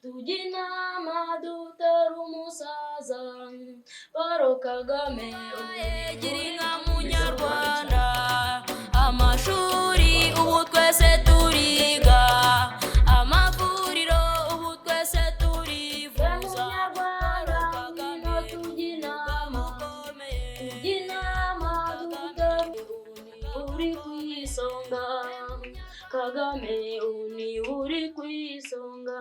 Tujinama dutora umusaza Paul Kagame Girinka munyarwanda amashuri ubu twese turiga amavuriro ubu twese turivuza Paul Kagame tujinama uri kwisonga Kagame uni uri kwisonga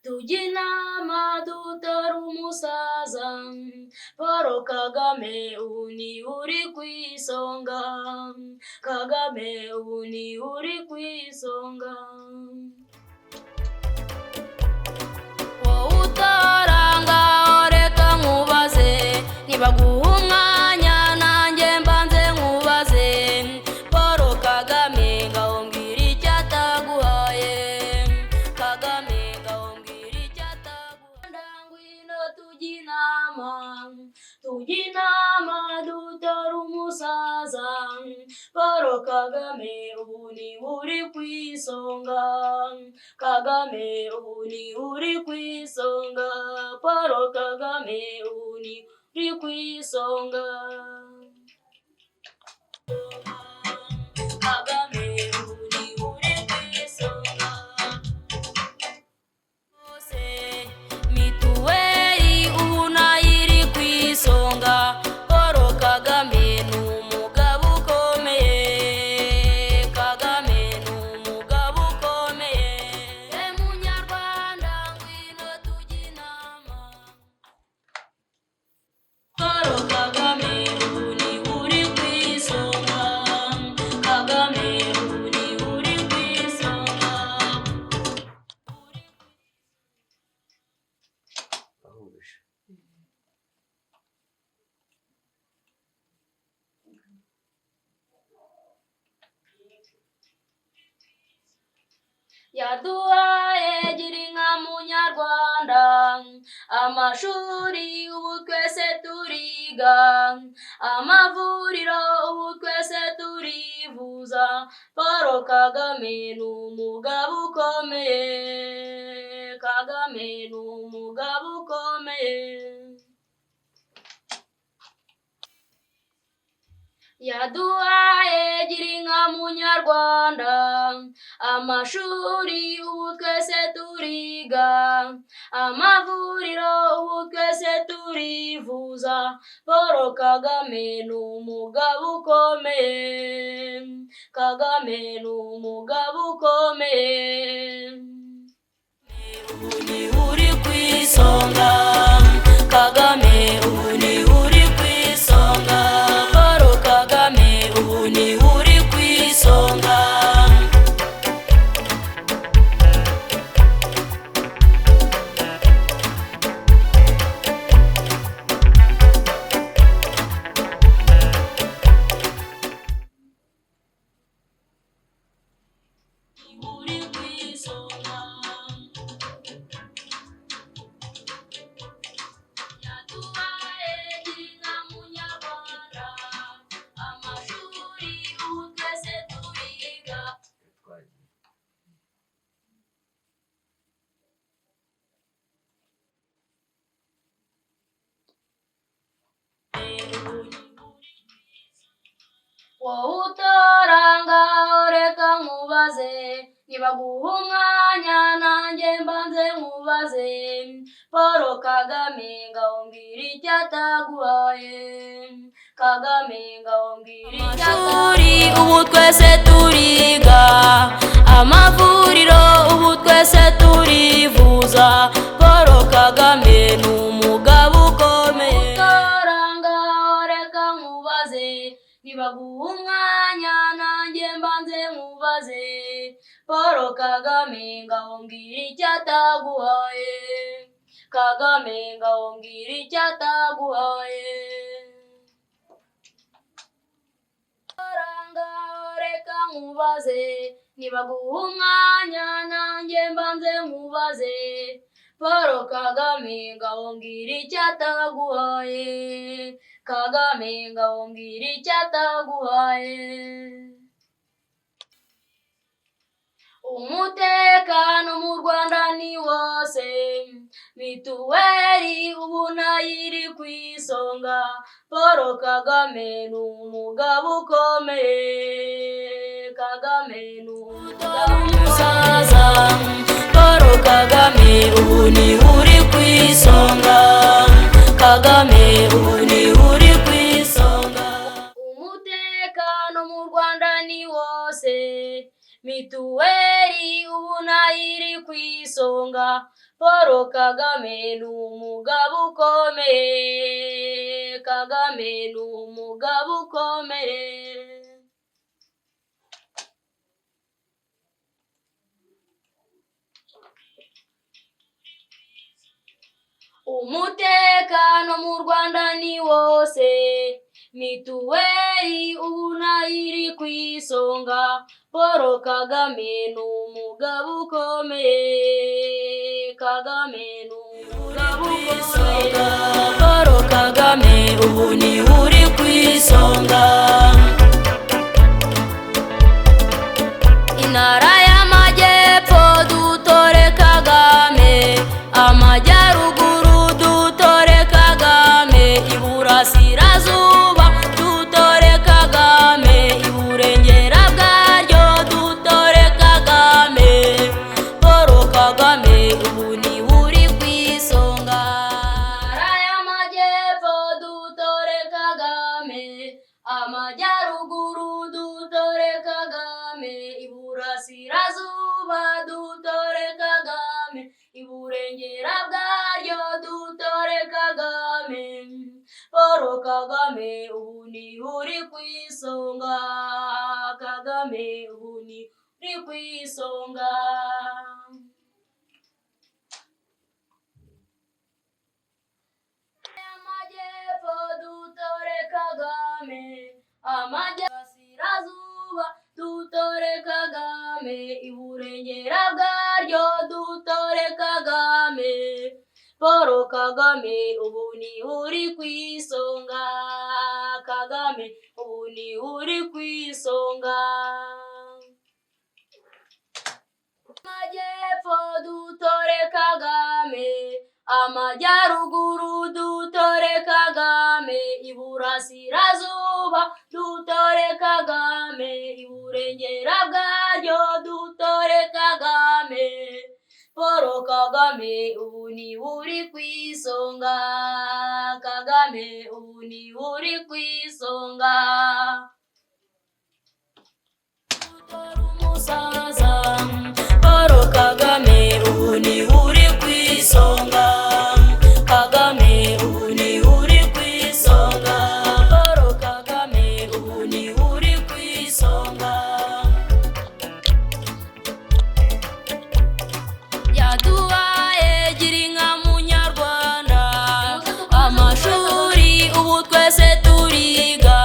Tujinama dutora umusaza Paul Kagame uni uri kwisonga Kagame uni uri kwisonga wowe utaranga reka nkubaze nibaguha umwanya nanjye mbanze nkubaze Paul Kagame ngaho mbwira icyo ataguhaye Kagame ngaho mbwira icyo ataguhaye ngwino tujinama dutora umusaza Paul Kagame uni uri kwisonga Kagame uni uri kwisonga Paul Kagame uni uri kwisonga Kagame uni uri kwisonga mituweli ubu nayiri kwisonga Paul Kagame ni umugabo ukomeye Kagame ni umugabo ukomeye munyarwanda ngwino tujinama Paul Kagame uni uri kwisonga Kagame uni uri kwisonga yaduhaye Girinka munyarwanda amashuri ubu twese turiga amavuriro ubu twese turivuza Paul Kagame ni umugabo ukomeye Kagame ni umugabo ukomeye yaduhaye Girinka munyarwanda amashuri ubu twese turiga amavuriro ubu twese turivuza Paul Kagame ni umugabo ukomeye Kagame ni umugabo ukomeye uni uri kwisonga Kagame uni uri kwisonga Paul Kagame uni uri kwisonga uri kwisonga yaduhaye Girinka munyarwanda amashuri ubu twese turiga wowe utaranga reka nkubaze nibaguha umwanya nanjye mbanze nkubaze nkubaze Paul Kagame ngaho mbwira icyo ataguhaye Kagame ngaho mbwira icyo amashuri ubu twese turiga amavuriro ubu twese turivuza Paul Kagame ni umugabo ukomeye utoranga reka nkubaze nibaguha umwanya nanjye mbanze nkubaze Paul Kagame ngaho mbwira icyo ataguhaye Kagame ngaho mbwira icyo ataguhaye utoranga reka nkubaze nibaguha umwanya nanjye mbanze nkubaze Paul Kagame ngaho mbwira icyo ataguhaye Kagame ngaho mbwira icyo ataguhaye umutekano mu Rwanda ni wose mituweli ubu nayiri ku isonga Paul Kagame ni umugabo ukomeye Kagame ni umugabo umusaza Paul Kagame ubu ni uri ku isonga Kagame ubu ni uri ku isonga umutekano mu Rwanda ni wose mituweli ubu nayiri ku isonga Paul Kagame ni umugabo ukomeye Kagame ni umugabo ukomeye umutekano mu Rwanda ni wose mituweli ubu nayiri ku isonga Paul Kagame ni umugabo ukomeye Kagame ni umugabo ukomeye Paul Kagame ubu ni uri ku isonga intara y'amajyepfo dutore Kagame amajyaruguru dutore Kagame iburasirazuba dutore Kagame iburengera bwaryo dutore Kagame Paul Kagame ubu ni uri ku isonga intara y'amajyepfo dutore Kagame amajyaruguru dutore Kagame iburasirazuba dutore Kagame iburengera bwaryo dutore Kagame Paul Kagame ubu ni uri ku isonga Kagame ubu ni uri ku isonga amajyepfo dutore Kagame amajyaruguru dutore Kagame iburengera bwaryo dutore Kagame Paul Kagame ubu ni uri ku isonga Kagame ubu ni uri ku isonga amajyepfo dutore Kagame amajyaruguru dutore Kagame iburasirazuba dutore Kagame iburengera bwaryo dutore Kagame Paul Kagame ubu ni uri ku isonga Kagame ubu ni uri ku isonga dutore umusaza Paul Kagame ubu ni uri ku isonga Kagame ubu ni uri ku isonga Paul Kagame ubu ni uri ku isonga yaduhaye gira inka munyarwanda amashuri ubu twese turiga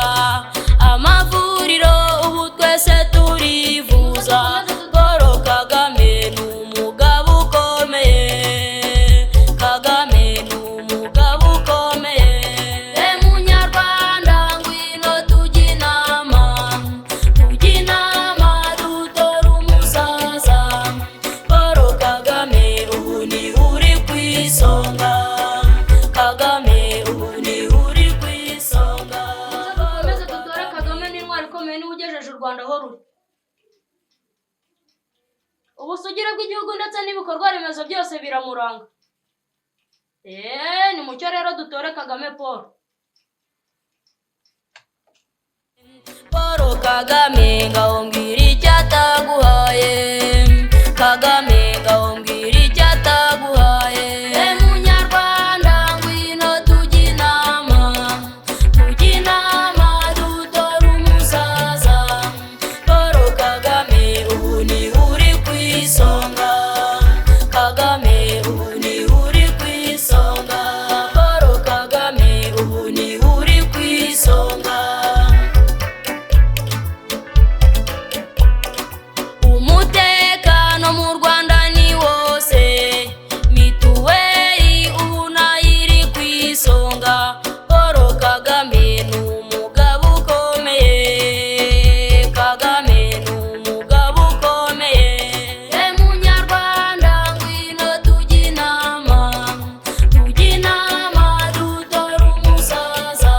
amavuriro ubu twese turivuza Paul Kagame ni umugabo ukomeye Kagame ni umugabo ukomeye munyarwanda ngwino tujye inama dutore umusaza Paul Kagame ubu ni uri ku isonga Kagame ubu ni uri ku isonga dukomeze dutore Kagame ni intwari ikomeye niwe ugejeje u Rwanda aho ruri ubusugire bw'igihugu ndetse n'ibikorwa remezo byose biramuranga. Ni mucyo rero dutore Kagame Paul. Paul Kagame ngaho mbwira icyo ataguhaye, Kagame ngaho mbwira icyo ataguhaye. Munyarwanda ngwino tujye inama, tujye inama dutore umusaza. Paul Kagame ubu ni uri ku isonga, Kagame ubu ni uri ku isonga. Paul Kagame ubu ni uri ku isonga. Umutekano mu Rwanda ni wose, mituweli ubu nayo iri ku isonga. Paul Kagame ni umugabo ukomeye, Kagame ni umugabo ukomeye. Munyarwanda ngwino tujye inama, tujye inama dutore umusaza.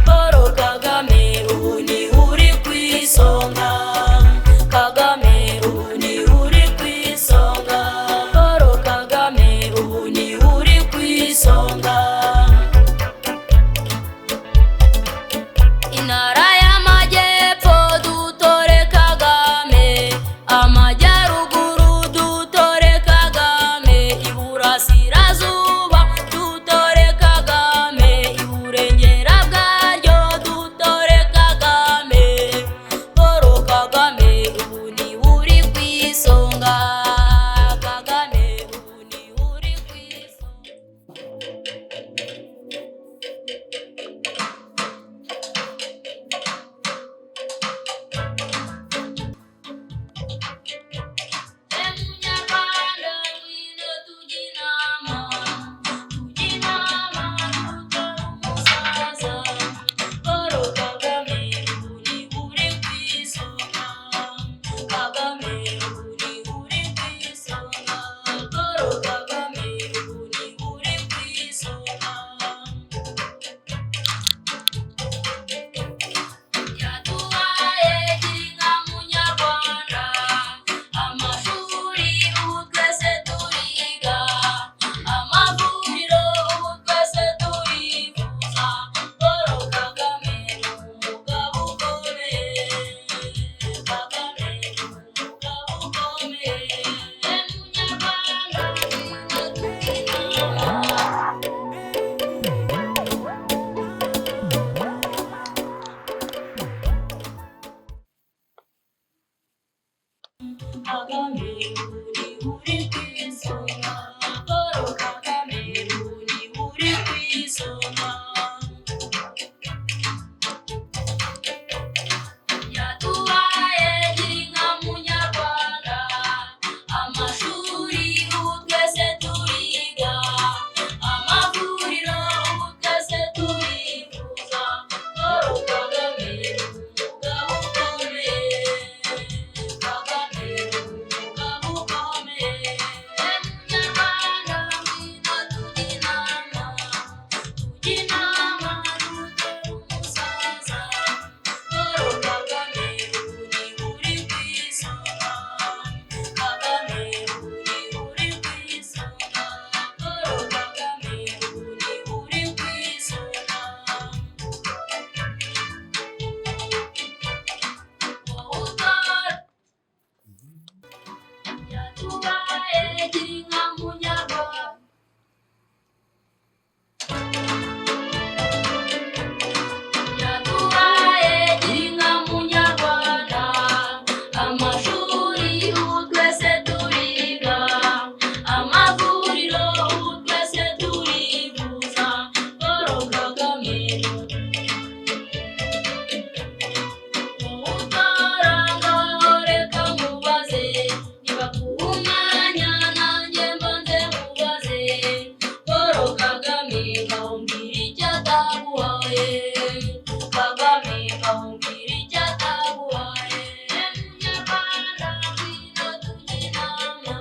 Paul Kagame ubu ni uri ku isonga, Kagame ubu ni uri ku isonga. Paul Kagame ubu ni uri ku isonga. Intara y'Amajyepfo dutore Kagame, Amajyaruguru dutore Kagame, Iburasirazuba dutore Kagame, Iburengera bwaryo dutore Kagame. Paul Kagame ubu ni uri ku isonga, Kagame ubu ni uri ku isonga. Munyarwanda ngwino tujye inama, tujye inama dutore umusaza. Paul Kagame ubu ni uri ku isonga, Kagame ubu ni uri ku isonga. Paul Kagame ubu ni uri ku isonga. Yaduhaye girinka munyarwanda, amashuri ubu twese turiga, amavuriro ubu twese turivuza. Paul Kagame ni umugabo ukomeye, Kagame ni umugabo ukomeye. Munyarwanda ngwino tujye inama. Kagame ubu ni uri ku isonga, Paul Kagame ubu ni uri ku isonga. Yaduhaye girinka munyarwanda, amashuri ubu twese turiga, amavuriro ubu twese turivuza. Paul Kagame ni umugabo ukomeye, Kagame ni umugabo ukomeye. Munyarwanda ngwino tujye inama, tujye inama dutore umusaza. Paul Kagame ubu ni uri ku isonga, Kagame ubu ni uri ku isonga. Paul Kagame ubu ni uri ku isonga. Wowe utore yaduhaye girinka munyarwanda. Yaduhaye girinka munyarwanda, amashuri ubu twese turiga, amavuriro ubu twese turivuza. Paul Kagame wowe utora ngaho reka mubaze, nibaguha umwanya nanjye mbanze mubaze. Paul Kagame ngaho mbwira icyo ataguhaye, Kagame ngaho mbwira icyo ataguhaye. Munyarwanda ngwino tujye inama,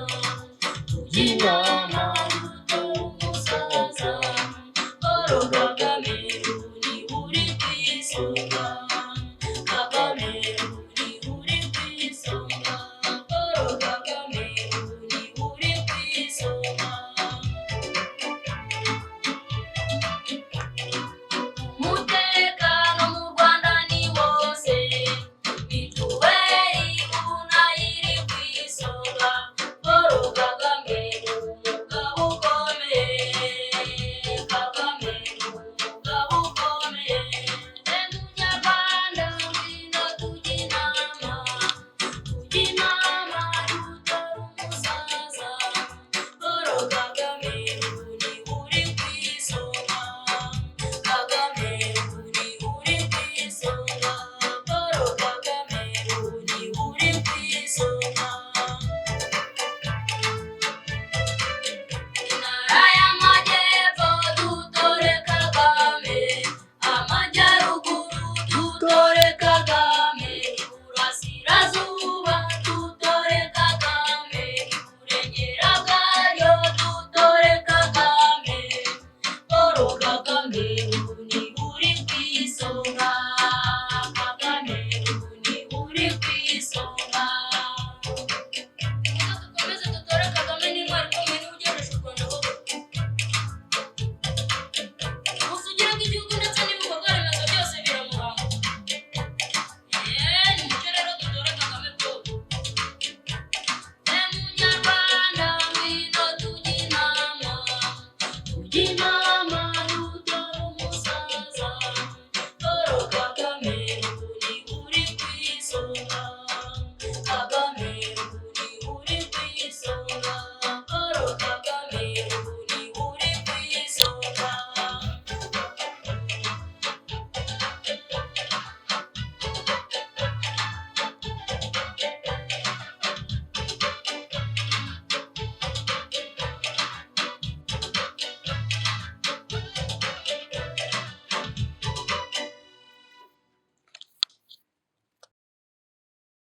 tujye inama dutore umusaza. Paul Kagame ubu ni uri ku isonga, Kagame ubu ni uri ku isonga. Paul Kagame Imana